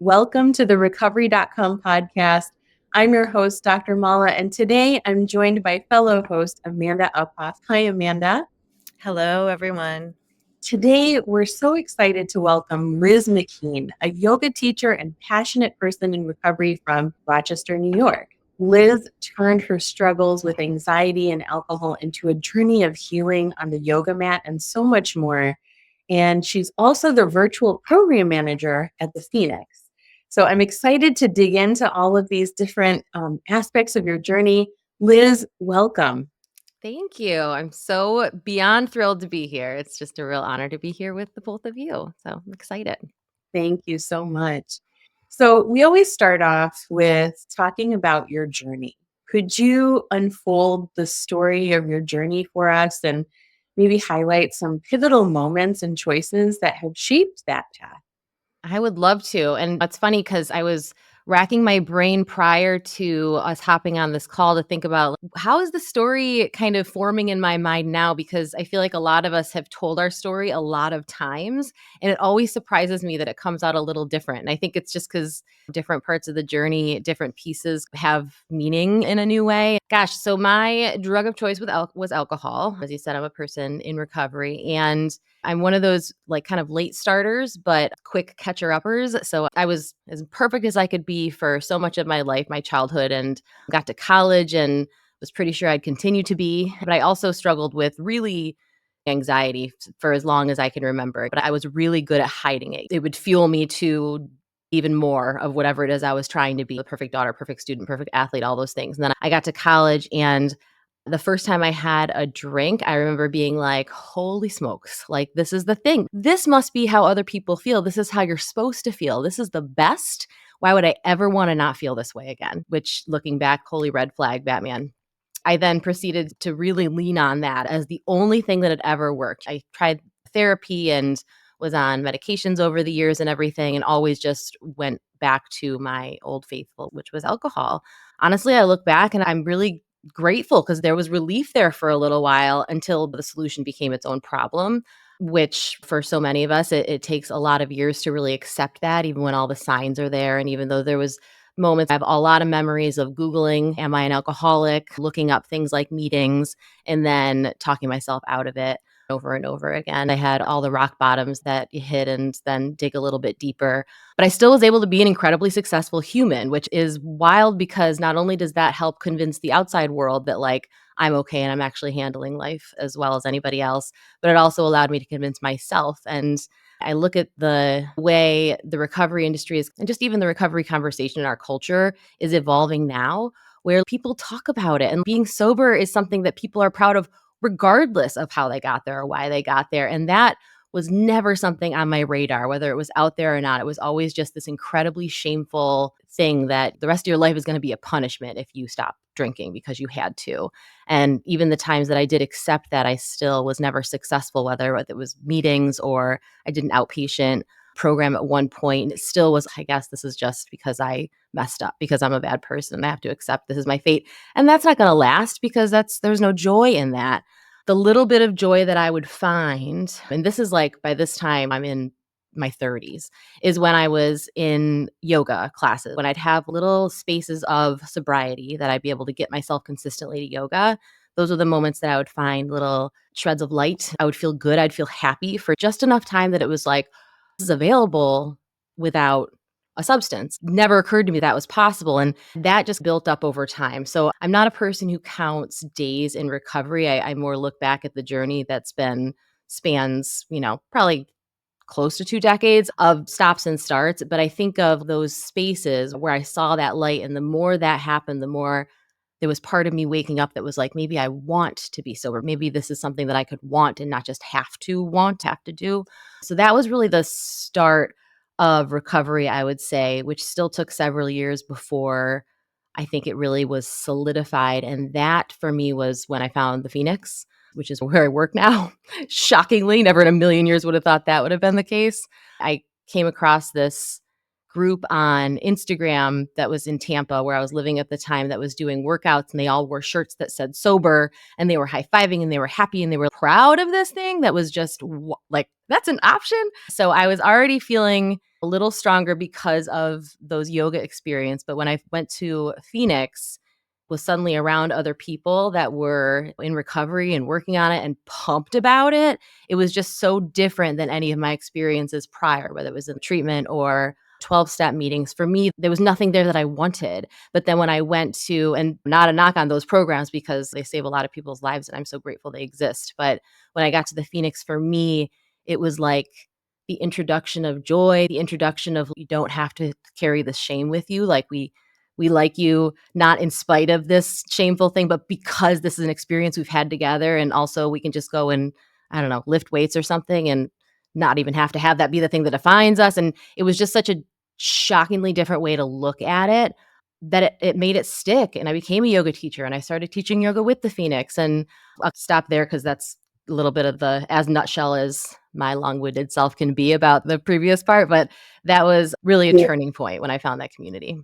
Welcome to the Recovery.com podcast. I'm your host, Dr. Mala, and today I'm joined by fellow host Amanda Uphoff. Hi, Amanda. Hello, everyone. Today, we're so excited to welcome Liz McKean, a yoga teacher and passionate person in recovery from Rochester, New York. Liz turned her struggles with anxiety and alcohol into a journey of healing on the yoga mat and so much more. And she's also the virtual program manager at the Phoenix. So I'm excited to dig into all of these different aspects of your journey. Liz, welcome. Thank you. I'm so beyond thrilled to be here. It's just a real honor to be here with the both of you. So I'm excited. Thank you so much. So we always start off with talking about your journey. Could you unfold the story of your journey for us and maybe highlight some pivotal moments and choices that have shaped that path? I would love to. And it's funny because I was racking my brain prior to us hopping on this call to think about how is the story kind of forming in my mind now? Because I feel like a lot of us have told our story a lot of times. And it always surprises me that it comes out a little different. And I think it's just because different parts of the journey, different pieces have meaning in a new way. Gosh, so my drug of choice was alcohol. As you said, I'm a person in recovery. And I'm one of those like kind of late starters, but quick catcher uppers. So I was as perfect as I could be for so much of my life, my childhood, and got to college and was pretty sure I'd continue to be. But I also struggled with really anxiety for as long as I can remember. But I was really good at hiding it. It would fuel me to even more of whatever it is I was trying to be, a perfect daughter, perfect student, perfect athlete, all those things. And then I got to college, and the first time I had a drink, I remember being like, holy smokes, like this is the thing. This must be how other people feel. This is how you're supposed to feel. This is the best. Why would I ever want to not feel this way again? Which, looking back, holy red flag, Batman. I then proceeded to really lean on that as the only thing that had ever worked. I tried therapy and was on medications over the years and everything, and always just went back to my old faithful, which was alcohol. Honestly, I look back and I'm really grateful because there was relief there for a little while until the solution became its own problem, which for so many of us, it takes a lot of years to really accept that, even when all the signs are there. And even though there was moments, I have a lot of memories of Googling, am I an alcoholic, looking up things like meetings, and then talking myself out of it over and over again. I had all the rock bottoms that you hit and then dig a little bit deeper. But I still was able to be an incredibly successful human, which is wild because not only does that help convince the outside world that like I'm okay and I'm actually handling life as well as anybody else, but it also allowed me to convince myself. And I look at the way the recovery industry is, and just even the recovery conversation in our culture is evolving now, where people talk about it. And being sober is something that people are proud of, regardless of how they got there or why they got there. And that was never something on my radar, whether it was out there or not. It was always just this incredibly shameful thing that the rest of your life is going to be a punishment if you stop drinking because you had to. And even the times that I did accept that, I still was never successful, whether it was meetings or I did an outpatient program at one point. It still was, I guess this is just because I messed up, because I'm a bad person and I have to accept this is my fate. And that's not going to last because there's no joy in that. The little bit of joy that I would find, and this is like by this time I'm in my 30s, is when I was in yoga classes, when I'd have little spaces of sobriety that I'd be able to get myself consistently to yoga. Those are the moments that I would find little shreds of light. I would feel good. I'd feel happy for just enough time that it was like, this is available without a substance. Never occurred to me that was possible. And that just built up over time. So I'm not a person who counts days in recovery. I more look back at the journey that's been spans, probably close to 2 decades of stops and starts. But I think of those spaces where I saw that light. And the more that happened, the more there was part of me waking up that was like, maybe I want to be sober. Maybe this is something that I could want and not just have to do. So that was really the start of recovery, I would say, which still took several years before I think it really was solidified. And that for me was when I found the Phoenix, which is where I work now. Shockingly, never in a million years would have thought that would have been the case. I came across this group on Instagram that was in Tampa where I was living at the time that was doing workouts, and they all wore shirts that said sober, and they were high-fiving and they were happy and they were proud of this thing that was just like, that's an option. So I was already feeling a little stronger because of those yoga experience. But when I went to Phoenix, was suddenly around other people that were in recovery and working on it and pumped about it. It was just so different than any of my experiences prior, whether it was in treatment or 12-step meetings. For me, there was nothing there that I wanted. But then when I went to, and not a knock on those programs because they save a lot of people's lives and I'm so grateful they exist. But when I got to the Phoenix, for me, it was like the introduction of joy, the introduction of you don't have to carry this shame with you. Like we like you not in spite of this shameful thing, but because this is an experience we've had together. And also we can just go and, I don't know, lift weights or something and not even have to have that be the thing that defines us. And it was just such a shockingly different way to look at it that it made it stick. And I became a yoga teacher and I started teaching yoga with the Phoenix. And I'll stop there because that's a little bit of the as nutshell as my long-winded self can be about the previous part. But that was really a Yeah. turning point when I found that community.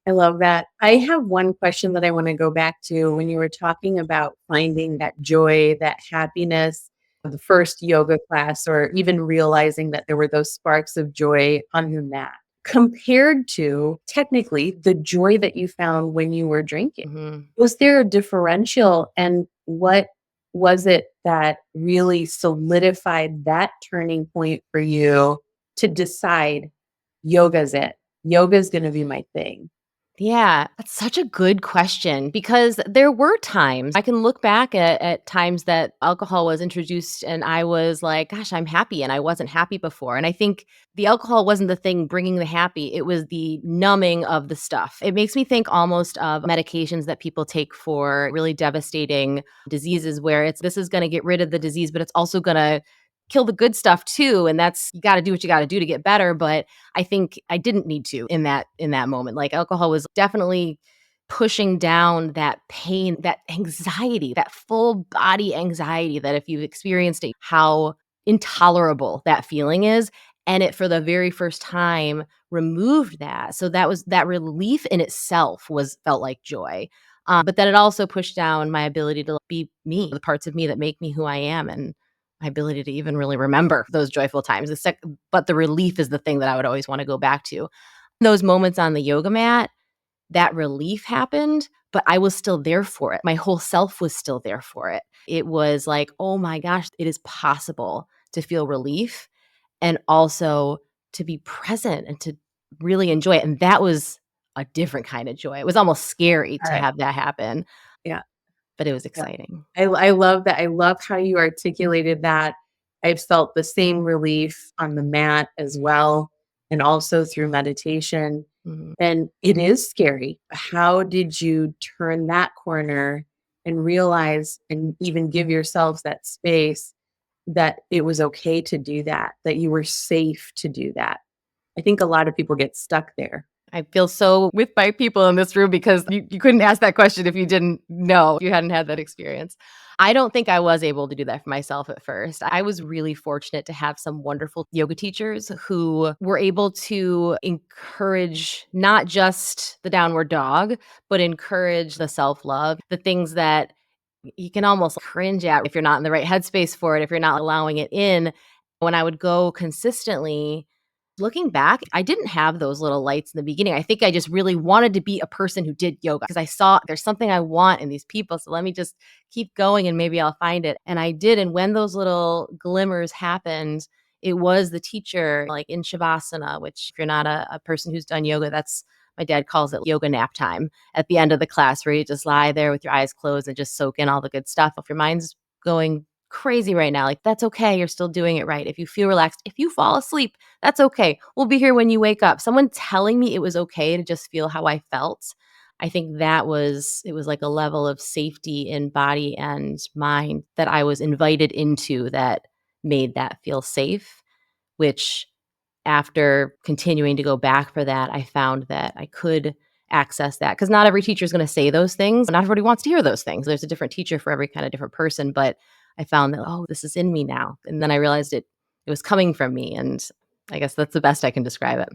I love that. I have one question that I want to go back to when you were talking about finding that joy, that happiness, the first yoga class, or even realizing that there were those sparks of joy on the mat compared to technically the joy that you found when you were drinking. Mm-hmm. Was there a differential, and what was it that really solidified that turning point for you to decide yoga's it? Yoga's going to be my thing. Yeah, that's such a good question because there were times I can look back at times that alcohol was introduced and I was like, gosh, I'm happy. And I wasn't happy before. And I think the alcohol wasn't the thing bringing the happy, it was the numbing of the stuff. It makes me think almost of medications that people take for really devastating diseases where this is going to get rid of the disease, but it's also going to kill the good stuff too. And that's, you got to do what you got to do to get better. But I think I didn't need to in that moment. Like alcohol was definitely pushing down that pain, that anxiety, that full body anxiety that if you've experienced it, how intolerable that feeling is. And it for the very first time removed that. So that relief in itself felt like joy. But then it also pushed down my ability to be me, the parts of me that make me who I am, and my ability to even really remember those joyful times. But the relief is the thing that I would always want to go back to. Those moments on the yoga mat, that relief happened, but I was still there for it. My whole self was still there for it. It was like, oh my gosh, it is possible to feel relief and also to be present and to really enjoy it. And that was a different kind of joy. It was almost scary All to right. have that happen, Yeah. but it was Yeah. exciting. I love that. I love how you articulated that. I've felt the same relief on the mat as well, and also through meditation. Mhm. And it is scary. How did you turn that corner and realize and even give yourselves that space that it was okay to do that, that you were safe to do that? I think a lot of people get stuck there. I feel so with my people in this room because you couldn't ask that question if you didn't know, if you hadn't had that experience. I don't think I was able to do that for myself at first. I was really fortunate to have some wonderful yoga teachers who were able to encourage not just the downward dog, but encourage the self love, the things that you can almost cringe at if you're not in the right headspace for it, if you're not allowing it in. When I would go consistently, looking back, I didn't have those little lights in the beginning. I think I just really wanted to be a person who did yoga because I saw there's something I want in these people. So let me just keep going and maybe I'll find it. And I did. And when those little glimmers happened, it was the teacher, like in Shavasana, which if you're not a person who's done yoga, that's my dad calls it yoga nap time at the end of the class where you just lie there with your eyes closed and just soak in all the good stuff. If your mind's going crazy right now, like that's okay. You're still doing it right. If you feel relaxed, if you fall asleep, that's okay. We'll be here when you wake up. Someone telling me it was okay to just feel how I felt. I think it was like a level of safety in body and mind that I was invited into that made that feel safe, which after continuing to go back for that, I found that I could access that because not every teacher is going to say those things. Not everybody wants to hear those things. There's a different teacher for every kind of different person, but I found that, oh, this is in me now. And then I realized it was coming from me. And I guess that's the best I can describe it.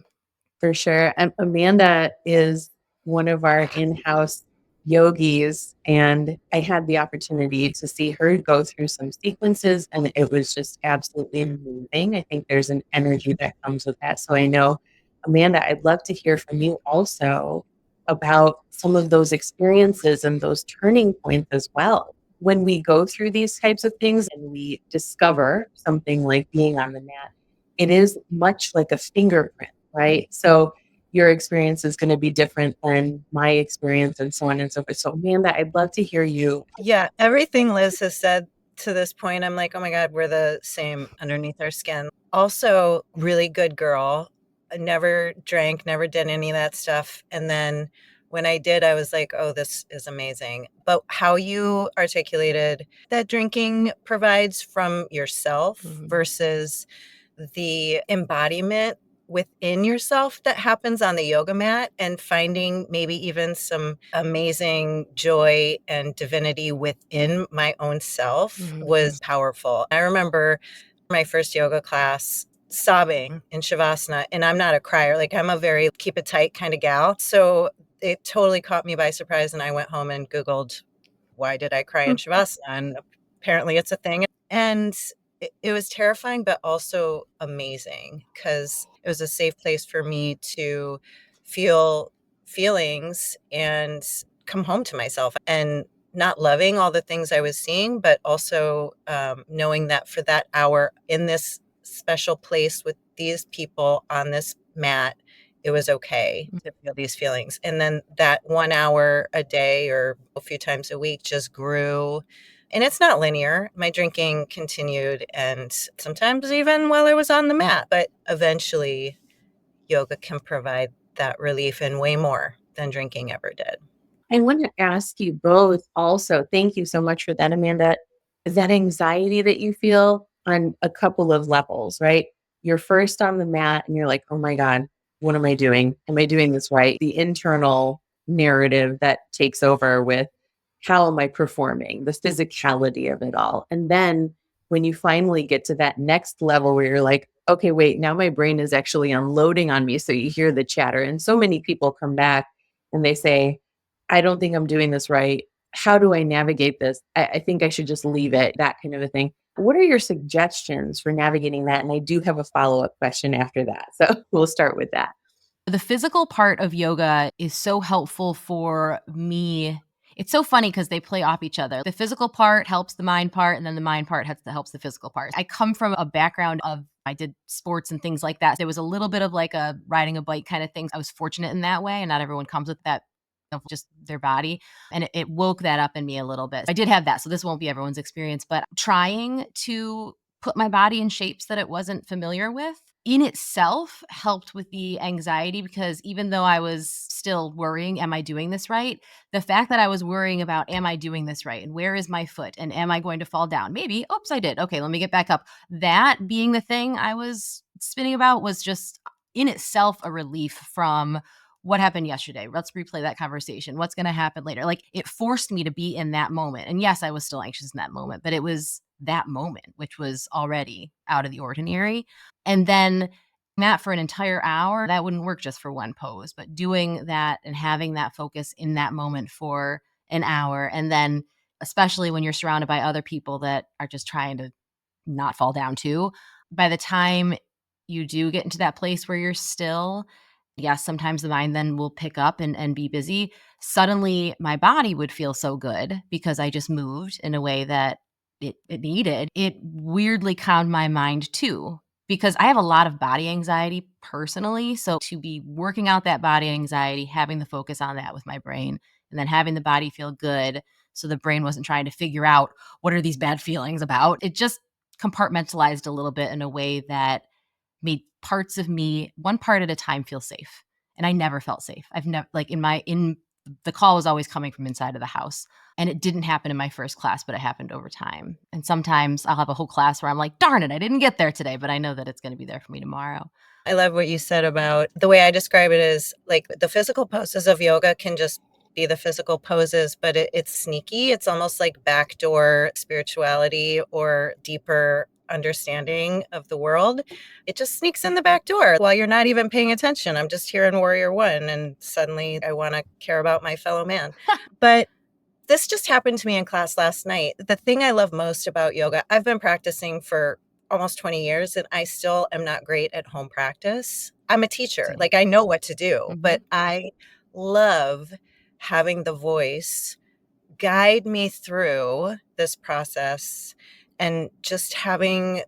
For sure. Amanda is one of our in-house yogis, and I had the opportunity to see her go through some sequences, and it was just absolutely moving. I think there's an energy that comes with that. So I know, Amanda, I'd love to hear from you also about some of those experiences and those turning points as well. When we go through these types of things and we discover something like being on the mat, it is much like a fingerprint, right? So your experience is going to be different than my experience and so on and so forth. So, Amanda, I'd love to hear you. Yeah, everything Liz has said to this point, I'm like, oh my God, we're the same underneath our skin. Also, really good girl. I never drank, never did any of that stuff. And then when I did, I was like, oh, this is amazing. But how you articulated that drinking provides from yourself versus the embodiment within yourself that happens on the yoga mat, and finding maybe even some amazing joy and divinity within my own self was powerful. I remember my first yoga class sobbing in Shavasana, and I'm not a crier. Like, I'm a very keep it tight kind of gal. So it totally caught me by surprise. And I went home and Googled, why did I cry in Shavasana? And apparently it's a thing. And it was terrifying, but also amazing because it was a safe place for me to feel feelings and come home to myself, and not loving all the things I was seeing, but also knowing that for that hour in this special place with these people on this mat, it was okay to feel these feelings. And then that 1 hour a day or a few times a week just grew. And it's not linear. My drinking continued, and sometimes even while I was on the mat. But eventually, yoga can provide that relief and way more than drinking ever did. I want to ask you both also, thank you so much for that, Amanda. That anxiety that you feel on a couple of levels, right? You're first on the mat and you're like, oh my God, what am I doing? Am I doing this right? The internal narrative that takes over with how am I performing, the physicality of it all. And then when you finally get to that next level where you're like, okay, wait, now my brain is actually unloading on me. So you hear the chatter. And so many people come back and they say, I don't think I'm doing this right. How do I navigate this? I think I should just leave it, that kind of a thing. What are your suggestions for navigating that? And I do have a follow-up question after that. So we'll start with that. The physical part of yoga is so helpful for me. It's so funny because they play off each other. The physical part helps the mind part, and then the mind part helps the physical part. I come from a background of I did sports and things like that. There was a little bit of like a riding a bike kind of thing. I was fortunate in that way, and not everyone comes with that of just their body. And it woke that up in me a little bit. I did have that. So this won't be everyone's experience, but trying to put my body in shapes that it wasn't familiar with in itself helped with the anxiety, because even though I was still worrying, am I doing this right? The fact that I was worrying about, am I doing this right? And where is my foot? And am I going to fall down? Maybe, oops, I did. Okay, let me get back up. That being the thing I was spinning about was just in itself a relief from what happened yesterday. Let's replay that conversation. What's going to happen later? Like, it forced me to be in that moment. And yes, I was still anxious in that moment, but it was that moment, which was already out of the ordinary. And then that for an entire hour, that wouldn't work just for one pose, but doing that and having that focus in that moment for an hour. And then, especially when you're surrounded by other people that are just trying to not fall down too, by the time you do get into that place where you're still, yes, sometimes the mind then will pick up and be busy. Suddenly my body would feel so good because I just moved in a way that it needed. It weirdly calmed my mind too, because I have a lot of body anxiety personally. So to be working out that body anxiety, having the focus on that with my brain, and then having the body feel good. So the brain wasn't trying to figure out what are these bad feelings about. It just compartmentalized a little bit in a way that made parts of me, one part at a time, feel safe. And I never felt safe. I've never, like, in the call was always coming from inside of the house. And it didn't happen in my first class, but it happened over time. And sometimes I'll have a whole class where I'm like, darn it, I didn't get there today, but I know that it's going to be there for me tomorrow. I love what you said about the way I describe it is like the physical poses of yoga can just be the physical poses, but it's sneaky. It's almost like backdoor spirituality or deeper understanding of the world, it just sneaks in the back door while you're not even paying attention. I'm just here in Warrior One, and suddenly I want to care about my fellow man. But this just happened to me in class last night. The thing I love most about yoga, I've been practicing for almost 20 years and I still am not great at home practice. I'm a teacher, Same. like I know what to do, Mhm. but I love having the voice guide me through this process and just having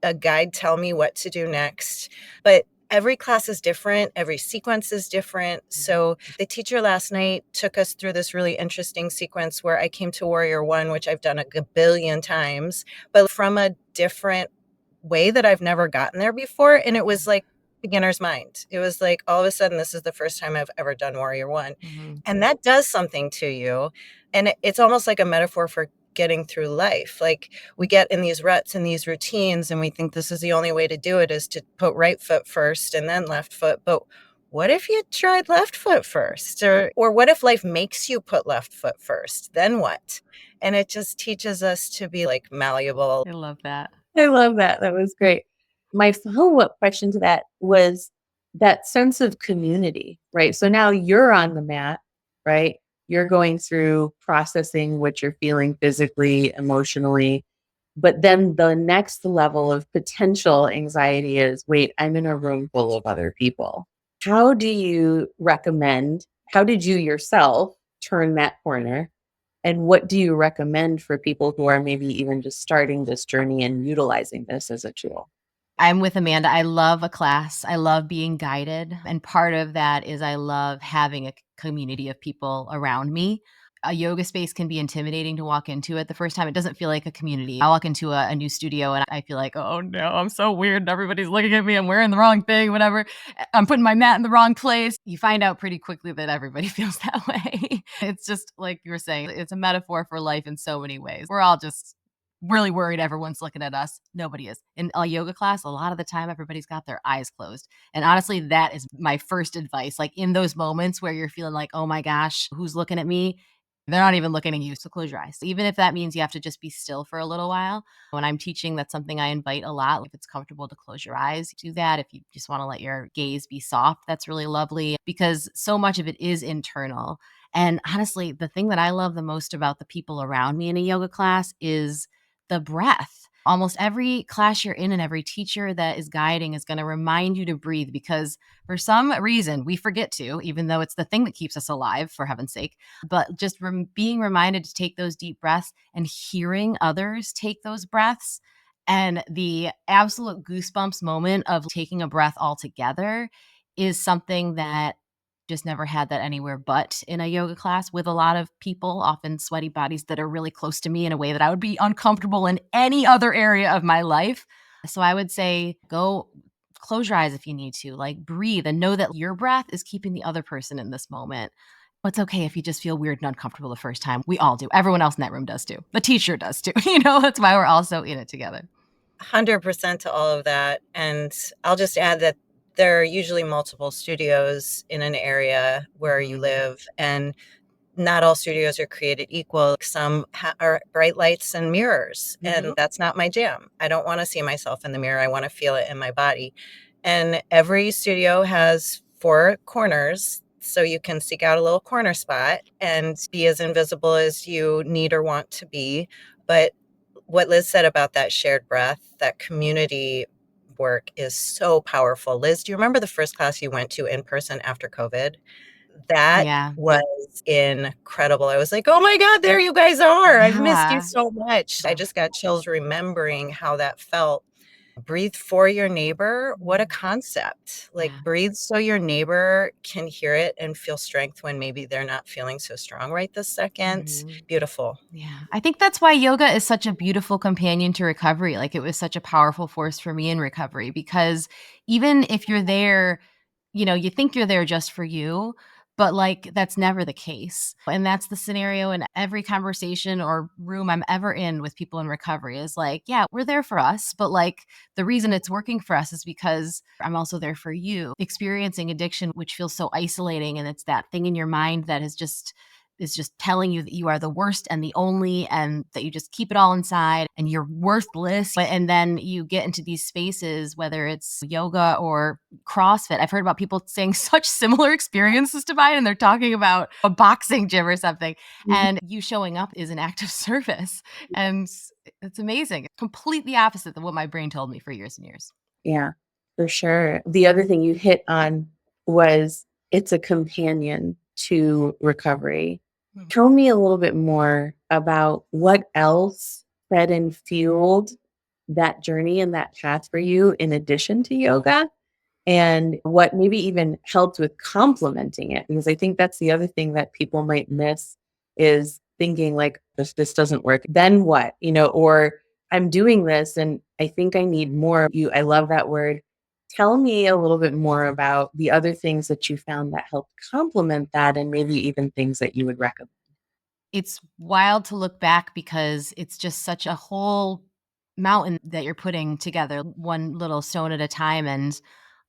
a guide tell me what to do next. But every class is different, every sequence is different. So the teacher last night took us through this really interesting sequence where I came to Warrior One, which I've done a billion times, but from a different way that I've never gotten there before. And it was like beginner's mind. It was like all of a sudden, this is the first time I've ever done Warrior One. Mhm. And that does something to you. And it's almost like a metaphor for getting through life. Like we get in these ruts and these routines, and we think this is the only way to do it is to put right foot first and then left foot. But what if you tried left foot first? Or what if life makes you put left foot first? Then what? And it just teaches us to be like malleable. I love that. I love that. That was great. My follow-up question to that was that sense of community, right? So now you're on the mat, right? You're going through processing what you're feeling physically, emotionally. But then the next level of potential anxiety is, wait, I'm in a room full of other people. How do you recommend, how did you yourself turn that corner? And what do you recommend for people who are maybe even just starting this journey and utilizing this as a tool? I'm with Amanda. I love a class. I love being guided. And part of that is I love having a community of people around me. A yoga space can be intimidating to walk into it the first time. It doesn't feel like a community. I walk into a new studio and I feel like, oh no, I'm so weird. Everybody's looking at me. I'm wearing the wrong thing, whatever. I'm putting my mat in the wrong place. You find out pretty quickly that everybody feels that way. It's just like you were saying, it's a metaphor for life in so many ways. We're all just really worried everyone's looking at us. Nobody is. In a yoga class, a lot of the time, everybody's got their eyes closed. And honestly, that is my first advice. Like in those moments where you're feeling like, oh my gosh, who's looking at me? They're not even looking at you. So close your eyes. Even if that means you have to just be still for a little while. When I'm teaching, that's something I invite a lot. If it's comfortable to close your eyes, do that. If you just want to let your gaze be soft, that's really lovely because so much of it is internal. And honestly, the thing that I love the most about the people around me in a yoga class is the breath. Almost every class you're in and every teacher that is guiding is going to remind you to breathe because for some reason we forget to, even though it's the thing that keeps us alive, for heaven's sake. But just being reminded to take those deep breaths and hearing others take those breaths and the absolute goosebumps moment of taking a breath all together is something that just never had that anywhere but in a yoga class with a lot of people, often sweaty bodies that are really close to me in a way that I would be uncomfortable in any other area of my life. So I would say go close your eyes if you need to, like breathe and know that your breath is keeping the other person in this moment. It's okay if you just feel weird and uncomfortable the first time. We all do. Everyone else in that room does too. The teacher does too. That's why we're all so in it together. 100% to all of that. And I'll just add that there are usually multiple studios in an area where you live, and not all studios are created equal. Some are bright lights and mirrors, and that's not my jam. I don't want to see myself in the mirror. I want to feel it in my body. And every studio has 4 corners, so you can seek out a little corner spot and be as invisible as you need or want to be. But what Liz said about that shared breath, that community work is so powerful. Liz, do you remember the first class you went to in person after COVID? That Yeah. was incredible. I was like, "Oh my god, there you guys are. I've missed you Yeah. so much." I just got chills remembering how that felt. Breathe for your neighbor. What a concept. Like Yeah. breathe so your neighbor can hear it and feel strength when maybe they're not feeling so strong right this second. Mhm. Beautiful. Yeah. I think that's why yoga is such a beautiful companion to recovery. Like it was such a powerful force for me in recovery because even if you're there, you think you're there just for you, but like that's never the case. And that's the scenario in every conversation or room I'm ever in with people in recovery is like, yeah, we're there for us, but like the reason it's working for us is because I'm also there for you. Experiencing addiction, which feels so isolating, and it's that thing in your mind that is just is just telling you that you are the worst and the only, and that you just keep it all inside and you're worthless. And then you get into these spaces, whether it's yoga or CrossFit. I've heard about people saying such similar experiences to mine, and they're talking about a boxing gym or something. And you showing up is an act of service. And it's amazing. Completely opposite than what my brain told me for years and years. Yeah, for sure. The other thing you hit on was it's a companion to recovery. Tell me a little bit more about what else fed and fueled that journey and that path for you in addition to yoga, and what maybe even helped with complementing it. Because I think that's the other thing that people might miss is thinking like, this doesn't work. Then what? Or I'm doing this and I think I need more. I love that word. Tell me a little bit more about the other things that you found that helped complement that, and maybe even things that you would recommend. It's wild to look back because it's just such a whole mountain that you're putting together, one little stone at a time. And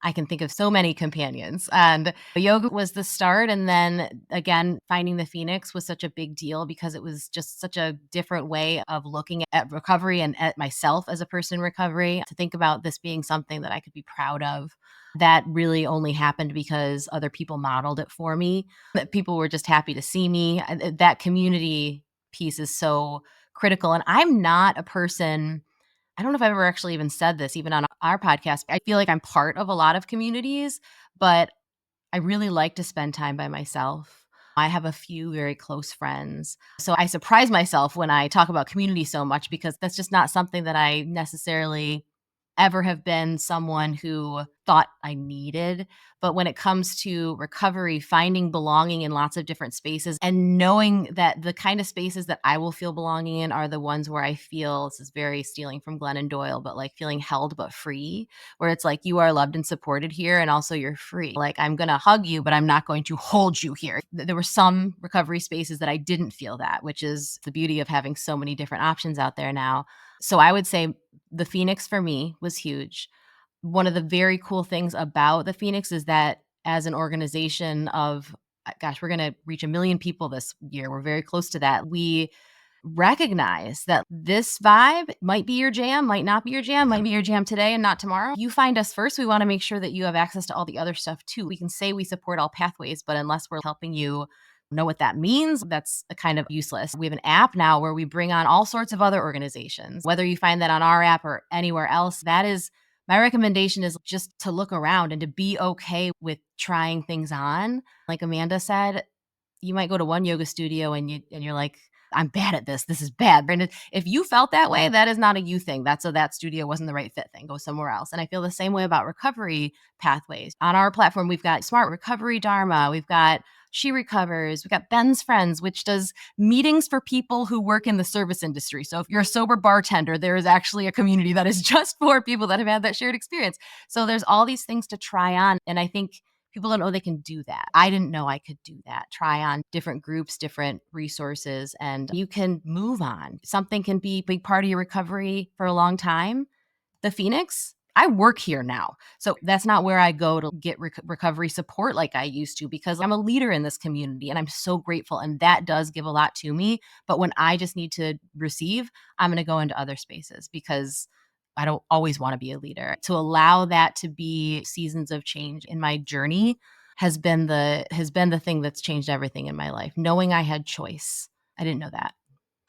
I can think of so many companions. And yoga was the start. And then again, finding the Phoenix was such a big deal because it was just such a different way of looking at recovery and at myself as a person in recovery, to think about this being something that I could be proud of. That really only happened because other people modeled it for me, that people were just happy to see me. That community piece is so critical. And I'm not a person, I don't know if I've ever actually even said this, even on our podcast. I feel like I'm part of a lot of communities, but I really like to spend time by myself. I have a few very close friends. So I surprise myself when I talk about community so much, because that's just not something that I necessarily ever have been someone who thought I needed. But when it comes to recovery, finding belonging in lots of different spaces and knowing that the kind of spaces that I will feel belonging in are the ones where I feel, this is very stealing from Glennon Doyle, but like feeling held but free, where it's like you are loved and supported here and also you're free. Like I'm going to hug you, but I'm not going to hold you here. There were some recovery spaces that I didn't feel that, which is the beauty of having so many different options out there now. So I would say the Phoenix for me was huge. One of the very cool things about the Phoenix is that as an organization of, gosh, we're going to reach 1 million people this year. We're very close to that. We recognize that this vibe might be your jam, might not be your jam, might be your jam today and not tomorrow. You find us first. We want to make sure that you have access to all the other stuff too. We can say we support all pathways, but unless we're helping you know what that means, that's a kind of useless. We have an app now where we bring on all sorts of other organizations. Whether you find that on our app or anywhere else, that is my recommendation, is just to look around and to be okay with trying things on. Like Amanda said, you might go to one yoga studio and you're like, I'm bad at this. This is bad. And if you felt that way, that is not a you thing. That's that studio wasn't the right fit thing. Go somewhere else. And I feel the same way about recovery pathways. On our platform, we've got Smart Recovery Dharma. We've got She Recovers. We've got Ben's Friends, which does meetings for people who work in the service industry. So if you're a sober bartender, there is actually a community that is just for people that have had that shared experience. So there's all these things to try on. And I think people don't know they can do that. I didn't know I could do that. Try on different groups, different resources, and you can move on. Something can be a big part of your recovery for a long time. The Phoenix, I work here now. So that's not where I go to get recovery support like I used to, because I'm a leader in this community and I'm so grateful. And that does give a lot to me. But when I just need to receive, I'm going to go into other spaces because I don't always want to be a leader. To allow that to be seasons of change in my journey has been the thing that's changed everything in my life. Knowing I had choice. I didn't know that.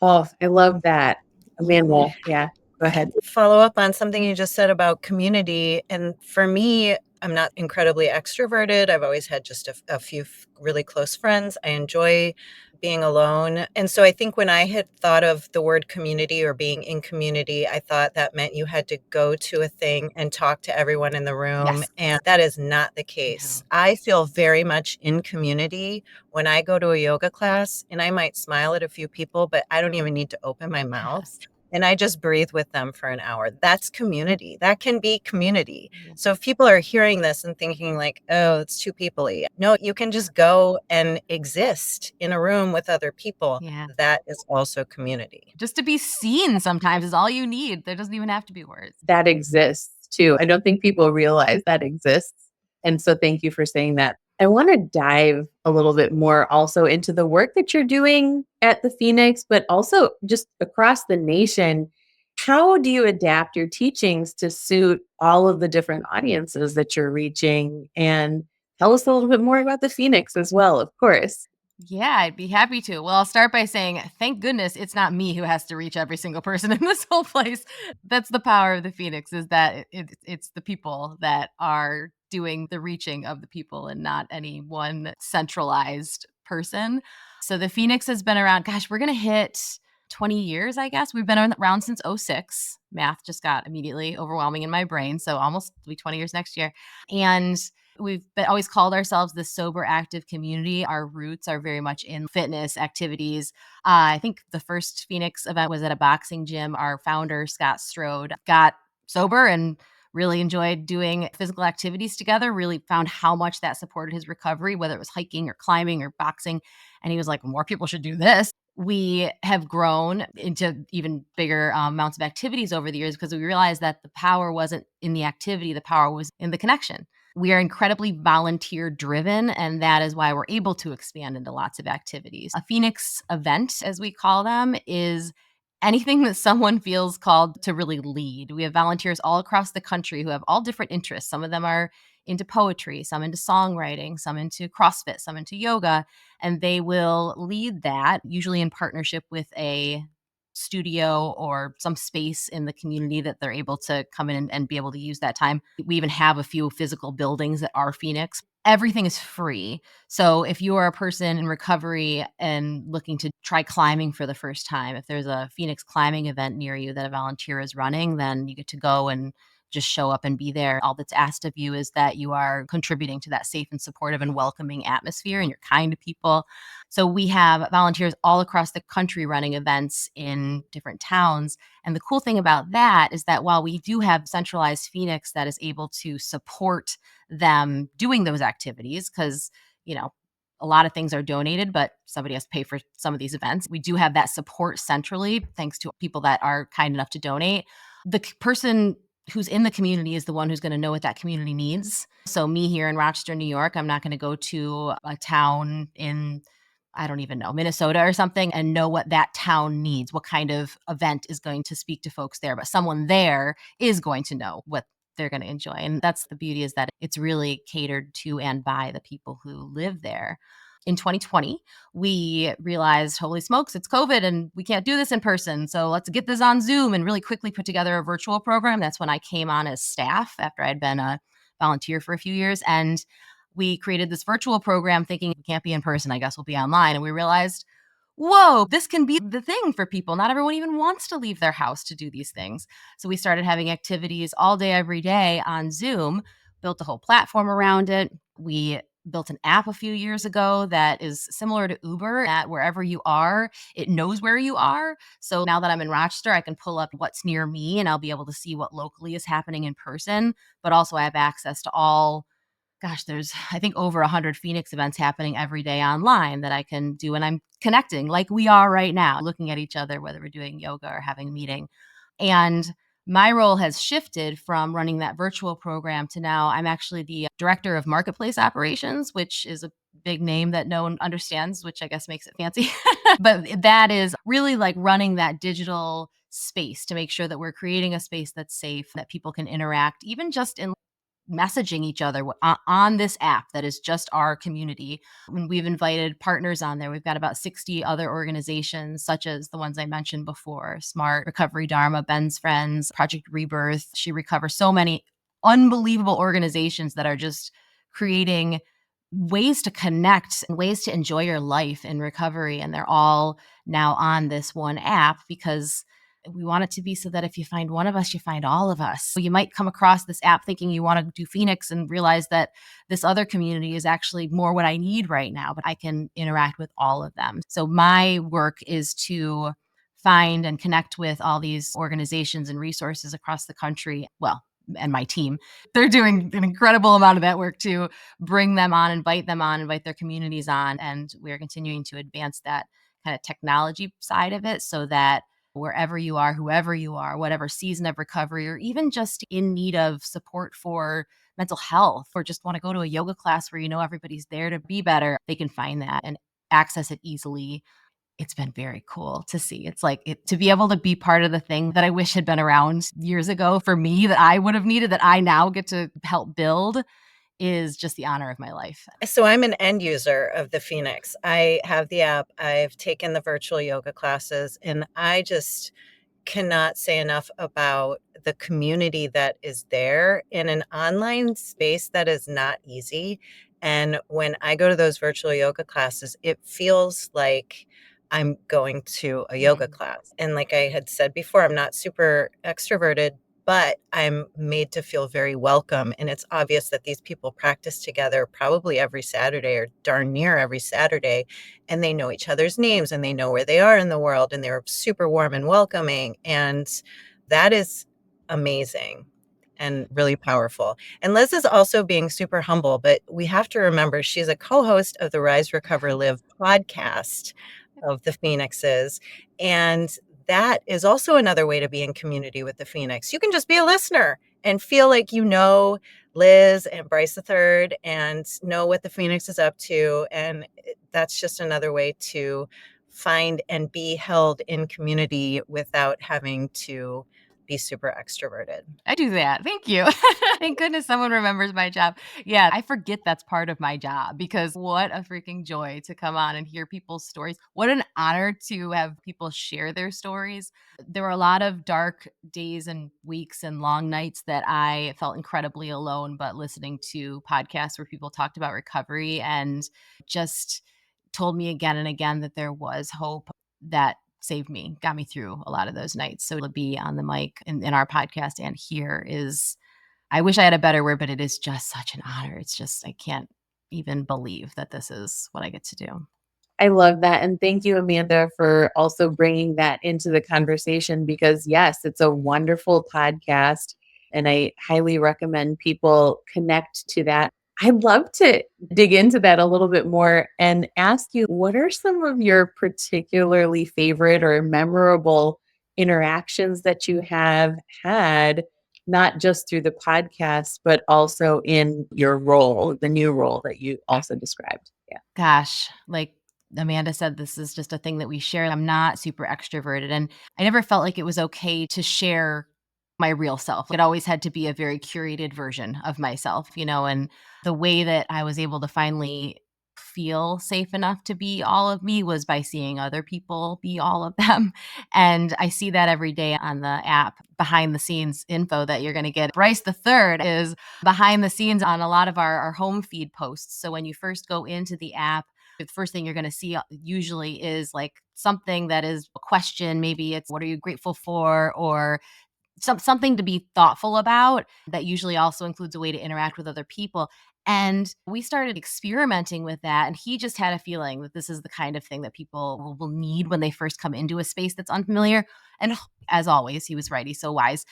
Oh, I love that. Amanda, yeah, go ahead. Follow up on something you just said about community. And for me, I'm not incredibly extroverted. I've always had just a few really close friends. I enjoy being alone. And so I think when I had thought of the word community or being in community, I thought that meant you had to go to a thing and talk to everyone in the room. Yes. And that is not the case. No. I feel very much in community when I go to a yoga class, and I might smile at a few people, but I don't even need to open my mouth. Yes. And I just breathe with them for an hour. That's community. That can be community. Yeah. So if people are hearing this and thinking like, oh, it's too people-y. No, you can just go and exist in a room with other people. Yeah. That is also community. Just to be seen sometimes is all you need. There doesn't even have to be words. That exists too. I don't think people realize that exists. And so thank you for saying that. I want to dive a little bit more also into the work that you're doing at the Phoenix, but also just across the nation. How do you adapt your teachings to suit all of the different audiences that you're reaching? And tell us a little bit more about the Phoenix as well, of course. Yeah, I'd be happy to. Well, I'll start by saying, thank goodness it's not me who has to reach every single person in this whole place. That's the power of the Phoenix, is that it's the people that are doing the reaching of the people and not any one centralized person. So the Phoenix has been around, gosh, we're going to hit 20 years, I guess. We've been around since '06. Math just got immediately overwhelming in my brain. So almost will be 20 years next year. And always called ourselves the sober active community. Our roots are very much in fitness activities. I think the first Phoenix event was at a boxing gym. Our founder, Scott Strode, got sober and really enjoyed doing physical activities together, really found how much that supported his recovery, whether it was hiking or climbing or boxing. And he was like, more people should do this. We have grown into even bigger amounts of activities over the years because we realized that the power wasn't in the activity, the power was in the connection. We are incredibly volunteer driven, and that is why we're able to expand into lots of activities. A Phoenix event, as we call them, is anything that someone feels called to really lead. We have volunteers all across the country who have all different interests. Some of them are into poetry, some into songwriting, some into CrossFit, some into yoga, and they will lead that, usually in partnership with a studio or some space in the community that they're able to come in and be able to use that time. We even have a few physical buildings that are Phoenix. Everything is free. So if you are a person in recovery and looking to try climbing for the first time, if there's a Phoenix climbing event near you that a volunteer is running, then you get to go and just show up and be there. All that's asked of you is that you are contributing to that safe and supportive and welcoming atmosphere and you're kind to people. So we have volunteers all across the country running events in different towns. And the cool thing about that is that while we do have centralized Phoenix that is able to support them doing those activities, because, a lot of things are donated, but somebody has to pay for some of these events. We do have that support centrally, thanks to people that are kind enough to donate. The person who's in the community is the one who's going to know what that community needs. So me here in Rochester, New York, I'm not going to go to a town in, I don't even know, Minnesota or something and know what that town needs, what kind of event is going to speak to folks there. But someone there is going to know what they're going to enjoy. And that's the beauty, is that it's really catered to and by the people who live there. In 2020, we realized, holy smokes, it's COVID and we can't do this in person. So let's get this on Zoom and really quickly put together a virtual program. That's when I came on as staff after I'd been a volunteer for a few years. And we created this virtual program thinking we can't be in person, I guess we'll be online. And we realized, whoa, this can be the thing for people. Not everyone even wants to leave their house to do these things. So we started having activities all day, every day on Zoom, built a whole platform around it. We built an app a few years ago that is similar to Uber, that wherever you are, it knows where you are. So now that I'm in Rochester, I can pull up what's near me and I'll be able to see what locally is happening in person. But also I have access to all, gosh, there's, I think, over 100 Phoenix events happening every day online that I can do. And I'm connecting like we are right now, looking at each other, whether we're doing yoga or having a meeting. And my role has shifted from running that virtual program to now I'm actually the director of marketplace operations, which is a big name that no one understands, which I guess makes it fancy. But that is really like running that digital space to make sure that we're creating a space that's safe, that people can interact, even just in messaging each other on this app that is just our community. When we've invited partners on there, we've got about 60 other organizations, such as the ones I mentioned before: Smart, Recovery, Dharma, Ben's Friends, Project Rebirth, She Recovers. So many unbelievable organizations that are just creating ways to connect and ways to enjoy your life in recovery. And they're all now on this one app because we want it to be so that if you find one of us, you find all of us. So you might come across this app thinking you want to do Phoenix and realize that this other community is actually more what I need right now, but I can interact with all of them. So my work is to find and connect with all these organizations and resources across the country. Well, and my team, they're doing an incredible amount of that work to bring them on, invite their communities on. And we're continuing to advance that kind of technology side of it so that wherever you are, whoever you are, whatever season of recovery, or even just in need of support for mental health, or just want to go to a yoga class where you know everybody's there to be better, they can find that and access it easily. It's been very cool to see. It's like to be able to be part of the thing that I wish had been around years ago for me, that I would have needed, that I now get to help build, is just the honor of my life. So I'm an end user of the Phoenix. I have the app. I've taken the virtual yoga classes, and I just cannot say enough about the community that is there in an online space that is not easy. And when I go to those virtual yoga classes, it feels like I'm going to a yoga class. And like I had said before, I'm not super extroverted, but I'm made to feel very welcome. And it's obvious that these people practice together probably every Saturday, or darn near every Saturday, and they know each other's names and they know where they are in the world, and they're super warm and welcoming. And that is amazing and really powerful. And Liz is also being super humble, but we have to remember she's a co-host of the Rise, Recover, Live podcast of the Phoenixes. And that is also another way to be in community with the Phoenix. You can just be a listener and feel like you know Liz and Bryce III and know what the Phoenix is up to. And that's just another way to find and be held in community without having to be super extroverted. I do that. Thank you. Thank goodness someone remembers my job. Yeah, I forget that's part of my job, because what a freaking joy to come on and hear people's stories. What an honor to have people share their stories. There were a lot of dark days and weeks and long nights that I felt incredibly alone, but listening to podcasts where people talked about recovery and just told me again and again that there was hope, that saved me, got me through a lot of those nights. So to be on the mic in our podcast and here is, I wish I had a better word, but it is just such an honor. It's just, I can't even believe that this is what I get to do. I love that. And thank you, Amanda, for also bringing that into the conversation, because yes, it's a wonderful podcast. And I highly recommend people connect to that. I'd love to dig into that a little bit more and ask you, what are some of your particularly favorite or memorable interactions that you have had, not just through the podcast, but also in your role, the new role that you also described? Yeah. Gosh, like Amanda said, this is just a thing that we share. I'm not super extroverted, and I never felt like it was okay to share my real self. It always had to be a very curated version of myself, and the way that I was able to finally feel safe enough to be all of me was by seeing other people be all of them. And I see that every day on the app. Behind the scenes info that you're going to get. Bryce the third is behind the scenes on a lot of our home feed posts. So when you first go into the app, the first thing you're going to see usually is like something that is a question. Maybe it's, what are you grateful for? Or something to be thoughtful about, that usually also includes a way to interact with other people. And we started experimenting with that. And he just had a feeling that this is the kind of thing that people will need when they first come into a space that's unfamiliar. And as always, he was right. He's so wise.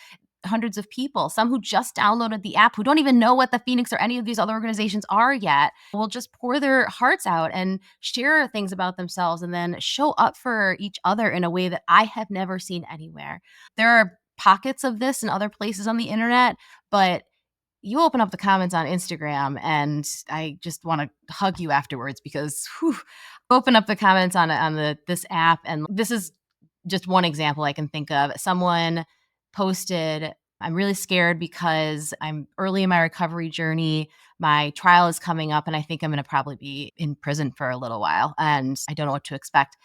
Hundreds of people, some who just downloaded the app, who don't even know what the Phoenix or any of these other organizations are yet, will just pour their hearts out and share things about themselves and then show up for each other in a way that I have never seen anywhere. There are pockets of this in other places on the internet, but you open up the comments on Instagram and I just want to hug you afterwards, because open up the comments on this app, and this is just one example I can think of. Someone posted, I'm really scared because I'm early in my recovery journey. My trial is coming up and I think I'm going to probably be in prison for a little while and I don't know what to expect.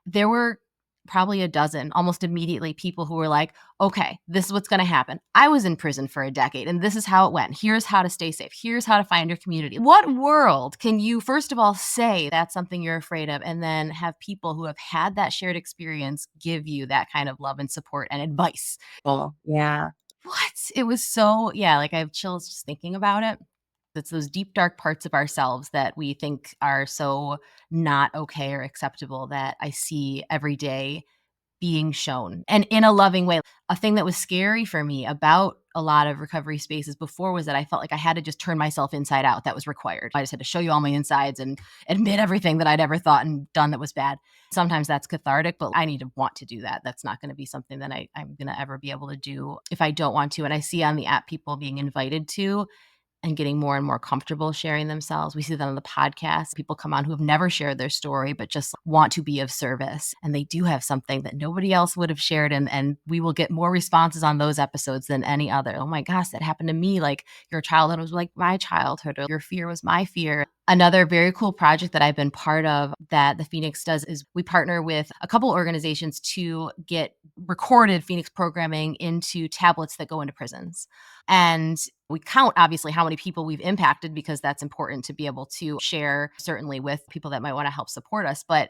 There were probably a dozen, almost immediately, people who were like, okay, this is what's going to happen. I was in prison for a decade and this is how it went. Here's how to stay safe. Here's how to find your community. What world can you, first of all, say that's something you're afraid of, and then have people who have had that shared experience give you that kind of love and support and advice? Oh, yeah. What? It was so, yeah, like I have chills just thinking about it. It's those deep, dark parts of ourselves that we think are so not okay or acceptable that I see every day being shown, and in a loving way. A thing that was scary for me about a lot of recovery spaces before was that I felt like I had to just turn myself inside out. That was required. I just had to show you all my insides and admit everything that I'd ever thought and done that was bad. Sometimes that's cathartic, but I need to want to do that. That's not going to be something that I'm going to ever be able to do if I don't want to. And I see on the app people being invited to and getting more and more comfortable sharing themselves. We see that on the podcast. People come on who have never shared their story, but just want to be of service. And they do have something that nobody else would have shared. And we will get more responses on those episodes than any other. Oh my gosh, that happened to me. Like your childhood was like my childhood, or your fear was my fear. Another very cool project that I've been part of that the Phoenix does is we partner with a couple organizations to get recorded Phoenix programming into tablets that go into prisons. And we count obviously how many people we've impacted because that's important to be able to share, certainly with people that might want to help support us. But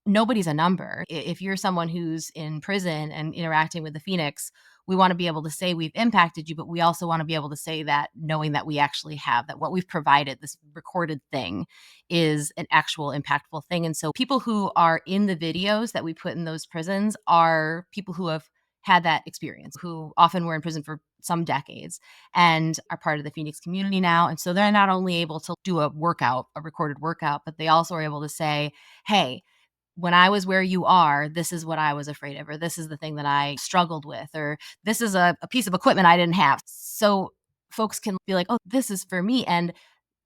nobody's a number. If you're someone who's in prison and interacting with the Phoenix, we want to be able to say we've impacted you, but we also want to be able to say that knowing that we actually have, that what we've provided, this recorded thing, is an actual impactful thing. And so people who are in the videos that we put in those prisons are people who have had that experience, who often were in prison for some decades and are part of the Phoenix community now. And so they're not only able to do a workout, a recorded workout, but they also are able to say, hey, when I was where you are, this is what I was afraid of, or this is the thing that I struggled with, or this is a piece of equipment I didn't have. So folks can be like, oh, this is for me. And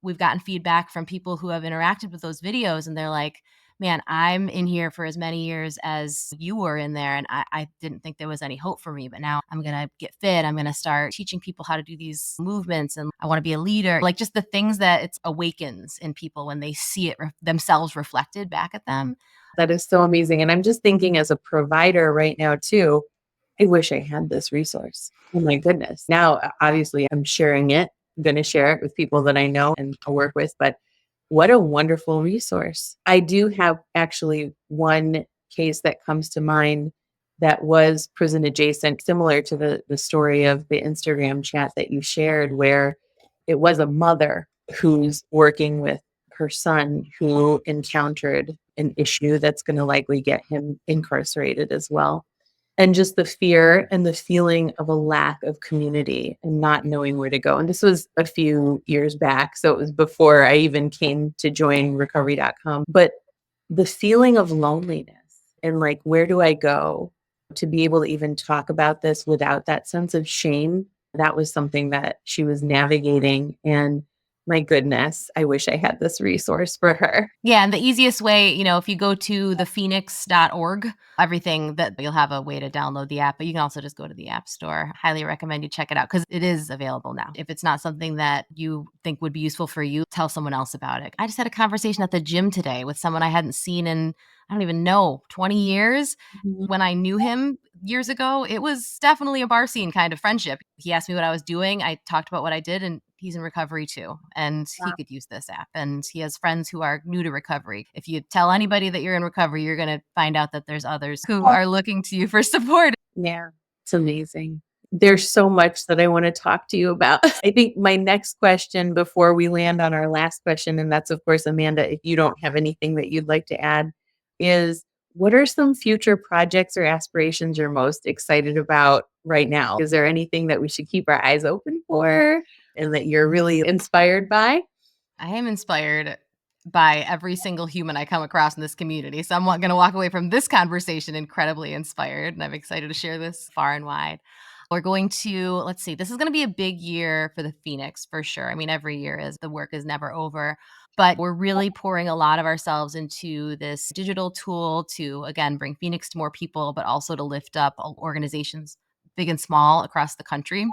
we've gotten feedback from people who have interacted with those videos and they're like, man, I'm in here for as many years as you were in there. And I didn't think there was any hope for me, but now I'm going to get fit. I'm going to start teaching people how to do these movements and I want to be a leader. Like just the things that it awakens in people when they see it themselves reflected back at them. That is so amazing. And I'm just thinking as a provider right now too, I wish I had this resource. Oh my goodness. Now, obviously I'm sharing it. I'm going to share it with people that I know and I work with, but what a wonderful resource. I do have actually one case that comes to mind that was prison adjacent, similar to the story of the Instagram chat that you shared, where it was a mother who's working with her son who encountered an issue that's going to likely get him incarcerated as well. And just the fear and the feeling of a lack of community and not knowing where to go. And this was a few years back. So it was before I even came to join Recovery.com. But the feeling of loneliness and like, where do I go to be able to even talk about this without that sense of shame? That was something that she was navigating. And my goodness, I wish I had this resource for her. Yeah. And the easiest way, if you go to thephoenix.org, everything that you'll have a way to download the app, but you can also just go to the App Store. Highly recommend you check it out because it is available now. If it's not something that you think would be useful for you, tell someone else about it. I just had a conversation at the gym today with someone I hadn't seen in, I don't even know, 20 years. When I knew him years ago, it was definitely a bar scene kind of friendship. He asked me what I was doing. I talked about what I did, and he's in recovery too. And he could use this app. And he has friends who are new to recovery. If you tell anybody that you're in recovery, you're going to find out that there's others who are looking to you for support. Yeah, it's amazing. There's so much that I want to talk to you about. I think my next question before we land on our last question, and that's of course, Amanda, if you don't have anything that you'd like to add, is what are some future projects or aspirations you're most excited about right now? Is there anything that we should keep our eyes open for and that you're really inspired by? I am inspired by every single human I come across in this community. So I'm going to walk away from this conversation incredibly inspired, and I'm excited to share this far and wide. We're going to, let's see, this is going to be a big year for the Phoenix for sure. I mean, every year is, the work is never over, but we're really pouring a lot of ourselves into this digital tool to, again, bring Phoenix to more people, but also to lift up organizations big and small across the country.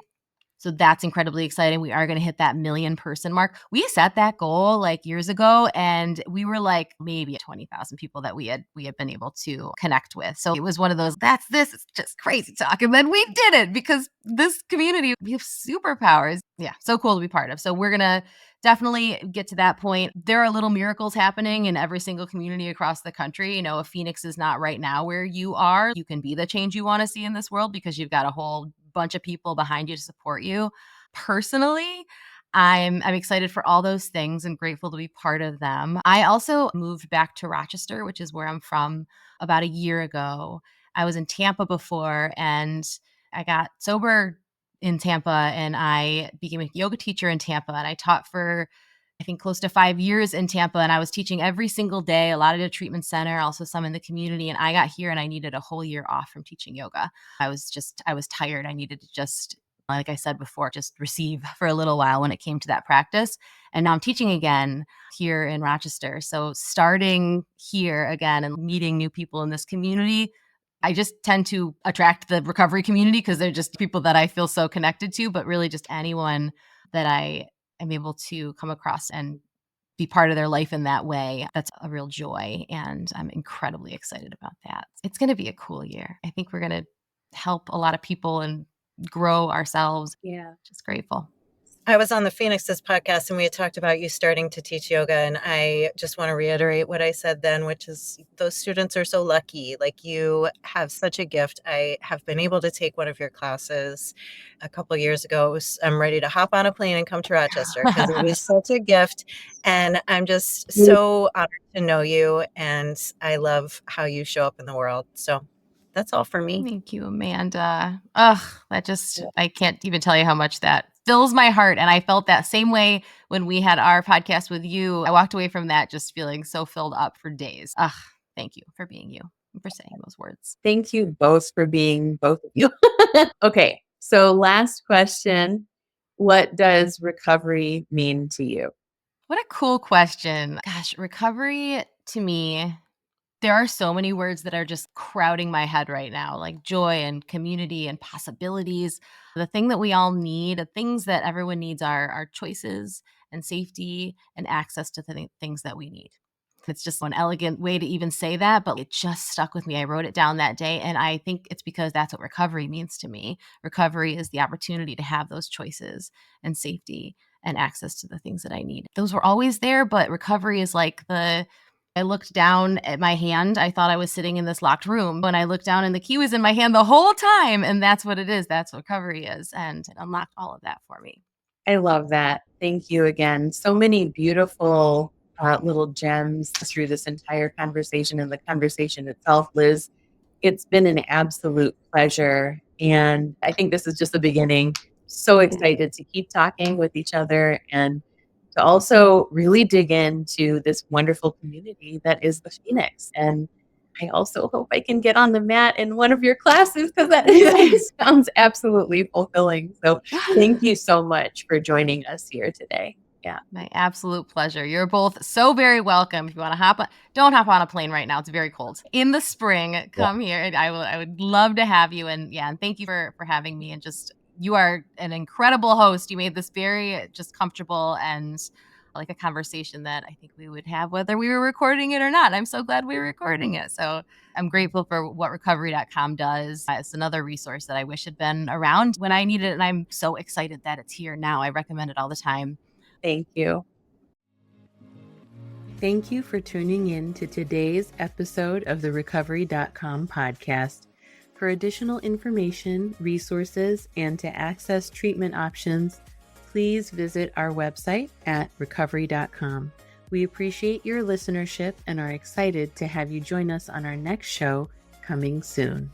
So that's incredibly exciting. We are going to hit that 1 million person mark. We set that goal like years ago, and we were like maybe 20,000 people that we had been able to connect with. So it was one of those, it's just crazy talk. And then we did it because this community, we have superpowers. Yeah, so cool to be part of. So we're going to definitely get to that point. There are little miracles happening in every single community across the country. If Phoenix is not right now where you are, you can be the change you want to see in this world because you've got a whole bunch of people behind you to support you. Personally, I'm excited for all those things and grateful to be part of them. I also moved back to Rochester, which is where I'm from, about a year ago. I was in Tampa before and I got sober in Tampa, and I became a yoga teacher in Tampa, and I taught for I think close to 5 years in Tampa, and I was teaching every single day, a lot at a treatment center, also some in the community. And I got here and I needed a whole year off from teaching yoga. I was tired. I needed to just, like I said before, just receive for a little while when it came to that practice. And now I'm teaching again here in Rochester. So starting here again and meeting new people in this community, I just tend to attract the recovery community because they're just people that I feel so connected to, but really just anyone that I am able to come across and be part of their life in that way. That's a real joy. And I'm incredibly excited about that. It's going to be a cool year. I think we're going to help a lot of people and grow ourselves. Yeah. Just grateful. I was on the Phoenixes podcast and we had talked about you starting to teach yoga. And I just want to reiterate what I said then, which is those students are so lucky. Like, you have such a gift. I have been able to take one of your classes a couple of years ago. I'm ready to hop on a plane and come to Rochester because it was such a gift. And I'm just so honored to know you. And I love how you show up in the world. So that's all for me. Thank you, Amanda. I can't even tell you how much that fills my heart. And I felt that same way when we had our podcast with you. I walked away from that just feeling so filled up for days. Thank you for being you and for saying those words. Thank you both for being both of you. Okay. So last question. What does recovery mean to you? What a cool question. Gosh, recovery to me, there are so many words that are just crowding my head right now, like joy and community and possibilities. The thing that we all need, the things that everyone needs are choices and safety and access to the things that we need. It's just an elegant way to even say that, but it just stuck with me. I wrote it down that day, and I think it's because that's what recovery means to me. Recovery is the opportunity to have those choices and safety and access to the things that I need. Those were always there, but recovery is like I looked down at my hand. I thought I was sitting in this locked room. When I looked down and the key was in my hand the whole time, and that's what it is. That's what recovery is, and it unlocked all of that for me. I love that. Thank you again. So many beautiful little gems through this entire conversation and the conversation itself, Liz. It's been an absolute pleasure. And I think this is just the beginning. So excited to keep talking with each other and to also really dig into this wonderful community that is the Phoenix. And I also hope I can get on the mat in one of your classes because that sounds absolutely fulfilling. So thank you so much for joining us here today. Yeah. My absolute pleasure. You're both so very welcome. If you want to don't hop on a plane right now. It's very cold. In the spring, come here. And I would love to have you. And and thank you for having me. And just, you are an incredible host. You made this very just comfortable and like a conversation that I think we would have whether we were recording it or not. I'm so glad we were recording it. So I'm grateful for what Recovery.com does. It's another resource that I wish had been around when I needed it. And I'm so excited that it's here now. I recommend it all the time. Thank you. Thank you for tuning in to today's episode of the Recovery.com podcast. For additional information, resources, and to access treatment options, please visit our website at Recovery.com. We appreciate your listenership and are excited to have you join us on our next show coming soon.